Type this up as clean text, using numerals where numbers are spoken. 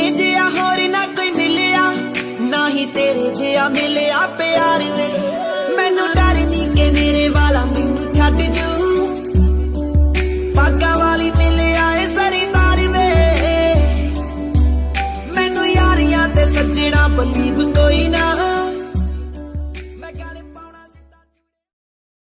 तेरे जिया होर ना कोई मिलिया, ना ही तेरे जिया मिलिया प्यार वे। मैनू डर नहीं के मेरे वाला मैनू छड्ड जू, पागा वाली मिलिया ए सरदार वे। मैनू यारियां ते सज्जणा बलीव